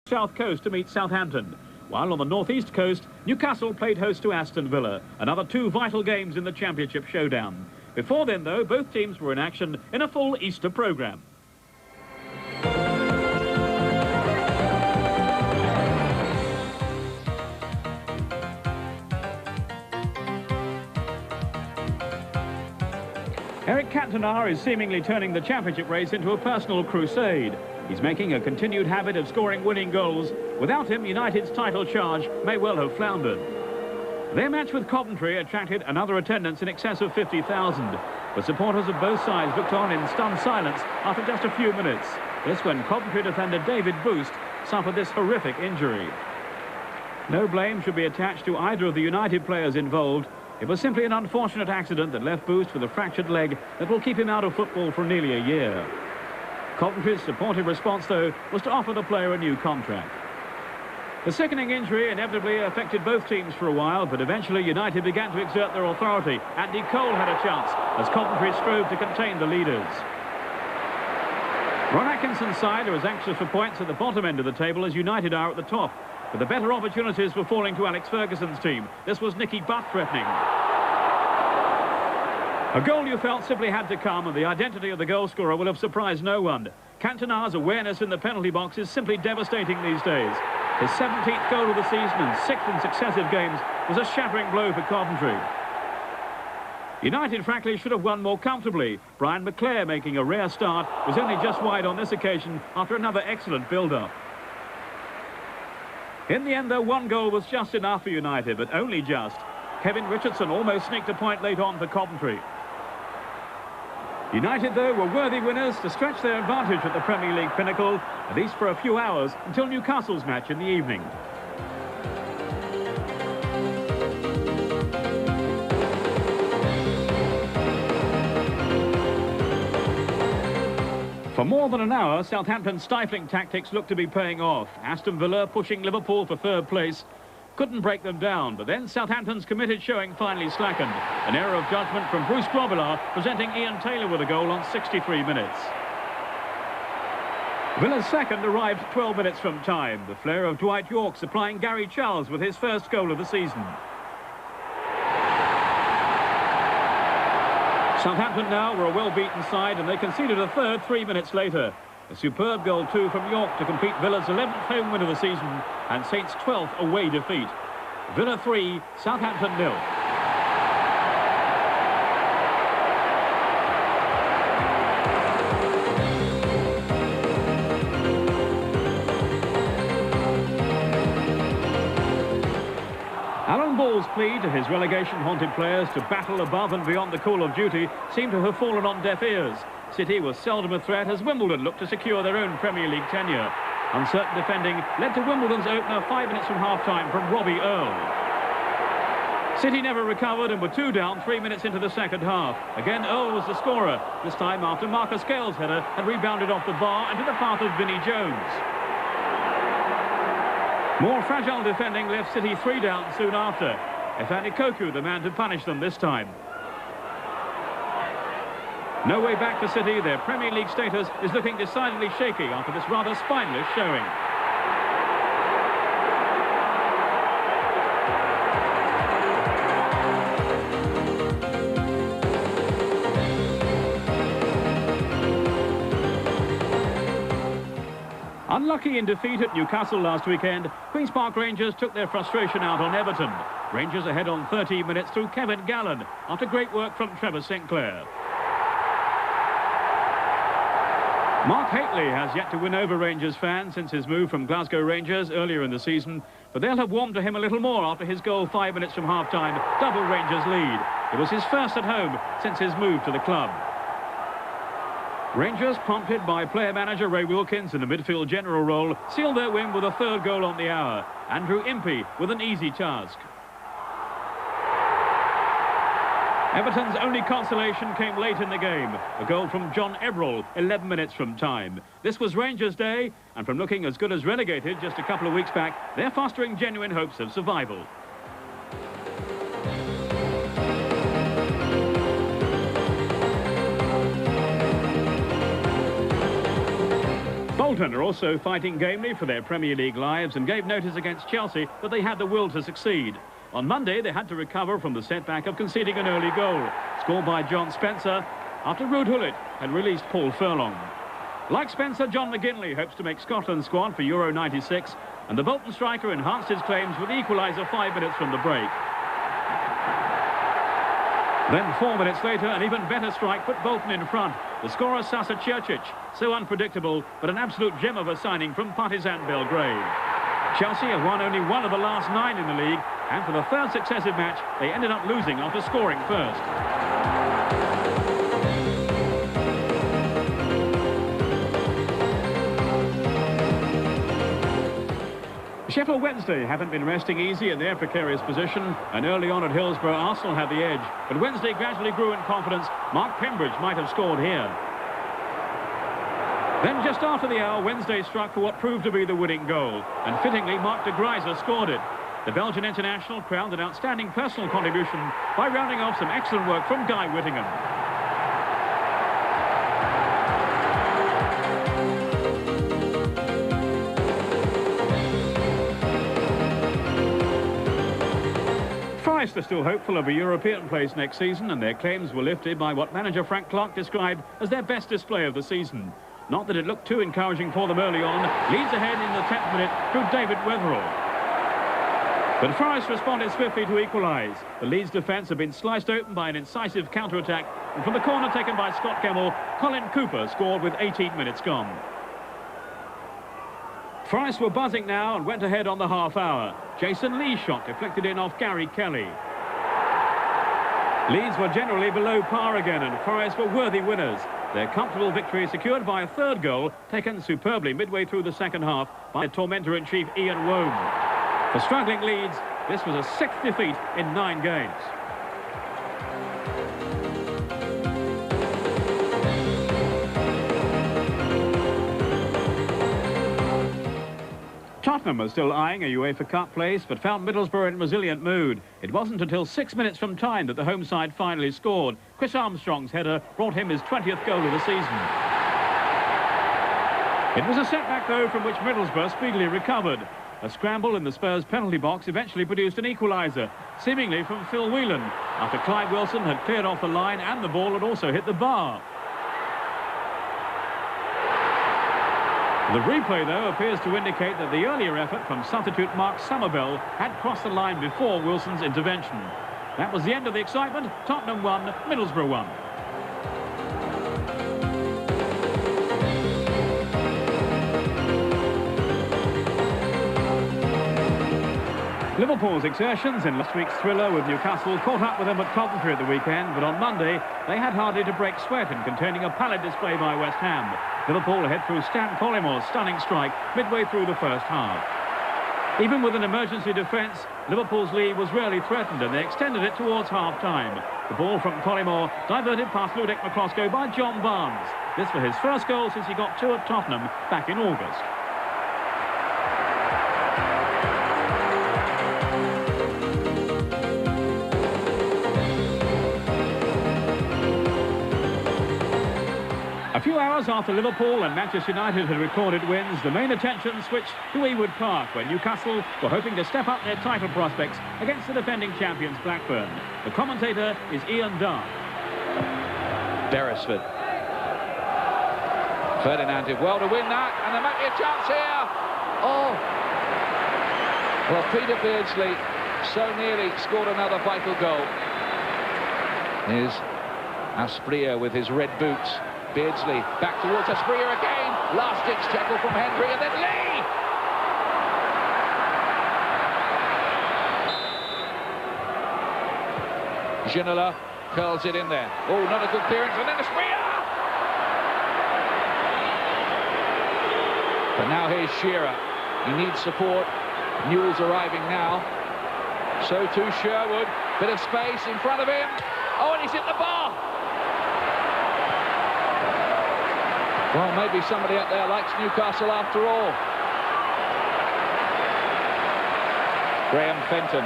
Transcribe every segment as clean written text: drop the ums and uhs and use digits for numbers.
South Coast to meet Southampton, while on the northeast coast, Newcastle played host to Aston Villa, another two vital games in the Championship showdown. Before then, though, both teams were in action in a full Easter programme. Eric Cantona is seemingly turning the Championship race into a personal crusade. He's making a continued habit of scoring winning goals. Without him, United's title charge may well have floundered. Their match with Coventry attracted another attendance in excess of 50,000. The supporters of both sides looked on in stunned silence after just a few minutes. This when Coventry defender David Boost suffered this horrific injury. No blame should be attached to either of the United players involved. It was simply an unfortunate accident that left Boost with a fractured leg that will keep him out of football for nearly a year. Coventry's supportive response, though, was to offer the player a new contract. The sickening injury inevitably affected both teams for a while, but eventually United began to exert their authority. Andy Cole had a chance as Coventry strove to contain the leaders. Ron Atkinson's side are as anxious for points at the bottom end of the table as United are at the top. But the better opportunities were falling to Alex Ferguson's team. This was Nicky Butt threatening. A goal you felt simply had to come, and the identity of the goalscorer will have surprised no one. Cantona's awareness in the penalty box is simply devastating these days. His 17th goal of the season and 6th in successive games was a shattering blow for Coventry. United, frankly, should have won more comfortably. Brian McClare, making a rare start, was only just wide on this occasion after another excellent build-up. In the end, though, one goal was just enough for United, but only just. Kevin Richardson almost sneaked a point late on for Coventry. United, though, were worthy winners to stretch their advantage at the Premier League pinnacle, at least for a few hours, until Newcastle's match in the evening. For more than an hour, Southampton's stifling tactics looked to be paying off. Aston Villa pushing Liverpool for third place. Couldn't break them down, but then Southampton's committed showing finally slackened. An error of judgment from Bruce Grobbelaar, presenting Ian Taylor with a goal on 63 minutes. Villa's second arrived 12 minutes from time. The flair of Dwight Yorke supplying Gary Charles with his first goal of the season. Southampton now were a well-beaten side, and they conceded a third 3 minutes later. A superb goal, too, from Yorke to complete Villa's 11th home win of the season and Saints' 12th away defeat. Villa 3, Southampton 0. Alan Ball's plea to his relegation-haunted players to battle above and beyond the call of duty seemed to have fallen on deaf ears. City was seldom a threat as Wimbledon looked to secure their own Premier League tenure. Uncertain defending led to Wimbledon's opener 5 minutes from half-time from Robbie Earle. City never recovered and were 2 down 3 minutes into the second half. Again, Earle was the scorer, this time after Marcus Gale's header had rebounded off the bar and to the path of Vinnie Jones. More fragile defending left City 3 down soon after. Efani Koku, the man to punish them this time. No way back for City. Their Premier League status is looking decidedly shaky after this rather spineless showing. Unlucky in defeat at Newcastle last weekend, Queen's Park Rangers took their frustration out on Everton. Rangers ahead on 13 minutes through Kevin Gallen after great work from Trevor Sinclair. Mark Hateley has yet to win over Rangers fans since his move from Glasgow Rangers earlier in the season, but they'll have warmed to him a little more after his goal 5 minutes from half-time doubled Rangers' lead. It was his first at home since his move to the club. Rangers, prompted by player-manager Ray Wilkins in the midfield general role, sealed their win with a third goal on the hour. Andrew Impey with an easy task. Everton's only consolation came late in the game. A goal from John Ebrell, 11 minutes from time. This was Rangers' day, and from looking as good as relegated just a couple of weeks back, they're fostering genuine hopes of survival. Bolton are also fighting gamely for their Premier League lives and gave notice against Chelsea that they had the will to succeed. On Monday, they had to recover from the setback of conceding an early goal, scored by John Spencer, after Ruud Gullit had released Paul Furlong. Like Spencer, John McGinley hopes to make Scotland's squad for Euro '96, and the Bolton striker enhanced his claims with the equaliser 5 minutes from the break. Then 4 minutes later, an even better strike put Bolton in front. The scorer, Sasa Čerčić, so unpredictable, but an absolute gem of a signing from Partizan Belgrade. Chelsea have won only one of the last 9 in the league, and for the third successive match, they ended up losing after scoring first. Sheffield Wednesday haven't been resting easy in their precarious position, and early on at Hillsborough, Arsenal had the edge. But Wednesday gradually grew in confidence. Mark Pembridge might have scored here. Then just after the hour, Wednesday struck for what proved to be the winning goal, and fittingly, Mark de Grijzer scored it. The Belgian international crowned an outstanding personal contribution by rounding off some excellent work from Guy Whittingham. Forest are still hopeful of a European place next season, and their claims were lifted by what manager Frank Clark described as their best display of the season. Not that it looked too encouraging for them early on. Leeds ahead in the 10th minute through David Weatherall. But Forest responded swiftly to equalise. The Leeds defence had been sliced open by an incisive counter-attack, and from the corner taken by Scott Gemmell, Colin Cooper scored with 18 minutes gone. Forest were buzzing now and went ahead on the half-hour. Jason Lee's shot deflected in off Gary Kelly. Leeds were generally below par again, and Forest were worthy winners. Their comfortable victory secured by a third goal, taken superbly midway through the second half by tormentor-in-chief Ian Wome. For struggling Leeds, this was a 6th defeat in 9 games. Tottenham was still eyeing a UEFA Cup place, but found Middlesbrough in resilient mood. It wasn't until 6 minutes from time that the home side finally scored. Chris Armstrong's header brought him his 20th goal of the season. It was a setback, though, from which Middlesbrough speedily recovered. A scramble in the Spurs penalty box eventually produced an equaliser, seemingly from Phil Whelan, after Clive Wilson had cleared off the line and the ball had also hit the bar. The replay, though, appears to indicate that the earlier effort from substitute Mark Somerville had crossed the line before Wilson's intervention. That was the end of the excitement. Tottenham won, Middlesbrough won. Liverpool's exertions in last week's thriller with Newcastle caught up with them at Coventry at the weekend, but on Monday they had hardly to break sweat in containing a pallid display by West Ham. Liverpool ahead through Stan Collimore's stunning strike midway through the first half. Even with an emergency defence, Liverpool's lead was rarely threatened, and they extended it towards half-time. The ball from Collymore diverted past Ludek Miklosko by John Barnes. This for his first goal since he got 2 at Tottenham back in August. A few hours after Liverpool and Manchester United had recorded wins, the main attention switched to Ewood Park, where Newcastle were hoping to step up their title prospects against the defending champions Blackburn. The commentator is Ian Dart. Beresford. Ferdinand did well to win that, and there might be a chance here. Oh! Well, Peter Beardsley so nearly scored another vital goal. Here's Asprilla with his red boots. Beardsley back towards Asprilla again. Last-ditch tackle from Henry, and then Lee! Ginola curls it in there. Oh, not a good clearance, and then Asprilla! But now here's Shearer. He needs support. Newell's arriving now. So too Sherwood. Bit of space in front of him. Oh, and he's hit the bar! Well, maybe somebody up there likes Newcastle after all. Graham Fenton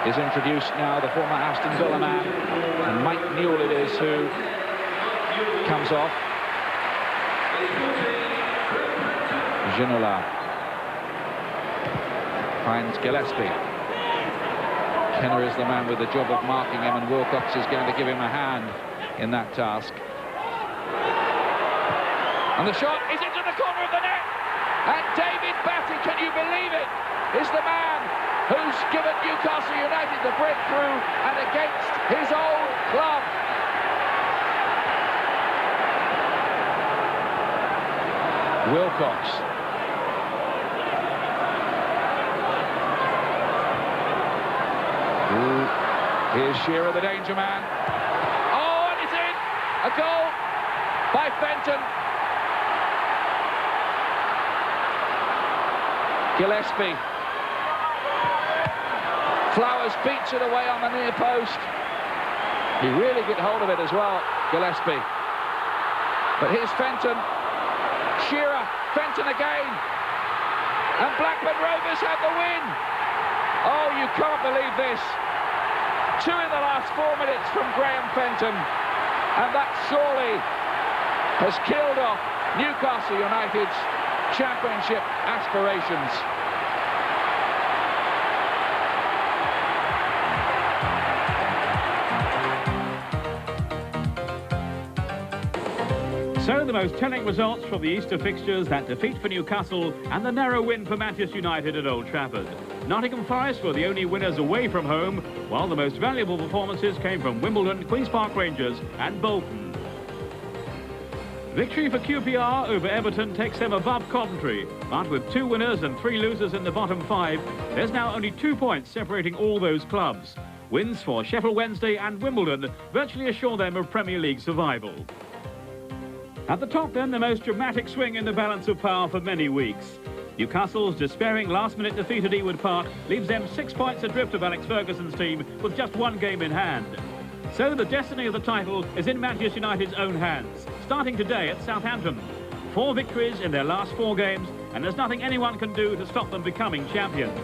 is introduced now, the former Aston Villa man. And Mike Newell it is who comes off. Ginola finds Gillespie. Kenner is the man with the job of marking him, and Wilcox is going to give him a hand in that task. And the shot is into the corner of the net. And David Batty, can you believe it, is the man who's given Newcastle United the breakthrough, and against his old club. Wilcox. Ooh. Here's Shearer, the danger man. Oh, and it's in! A goal by Fenton. Gillespie. Flowers beats it away on the near post. He really get hold of it as well, Gillespie. But here's Fenton. Shearer, Fenton again. And Blackburn Rovers have the win. Oh, you can't believe this. 2 in the last 4 minutes from Graham Fenton. And that surely has killed off Newcastle United's championship aspirations. So the most telling results from the Easter fixtures: that defeat for Newcastle and the narrow win for Manchester United at Old Trafford. Nottingham Forest were the only winners away from home, while the most valuable performances came from Wimbledon, Queen's Park Rangers and Bolton. Victory for QPR over Everton takes them above Coventry, but with 2 winners and 3 losers in the bottom 5, there's now only 2 points separating all those clubs. Wins for Sheffield Wednesday and Wimbledon virtually assure them of Premier League survival. At the top then, the most dramatic swing in the balance of power for many weeks. Newcastle's despairing last-minute defeat at Ewood Park leaves them 6 points adrift of Alex Ferguson's team with just 1 game in hand. So the destiny of the title is in Manchester United's own hands, starting today at Southampton. 4 victories in their last 4 games, and there's nothing anyone can do to stop them becoming champions.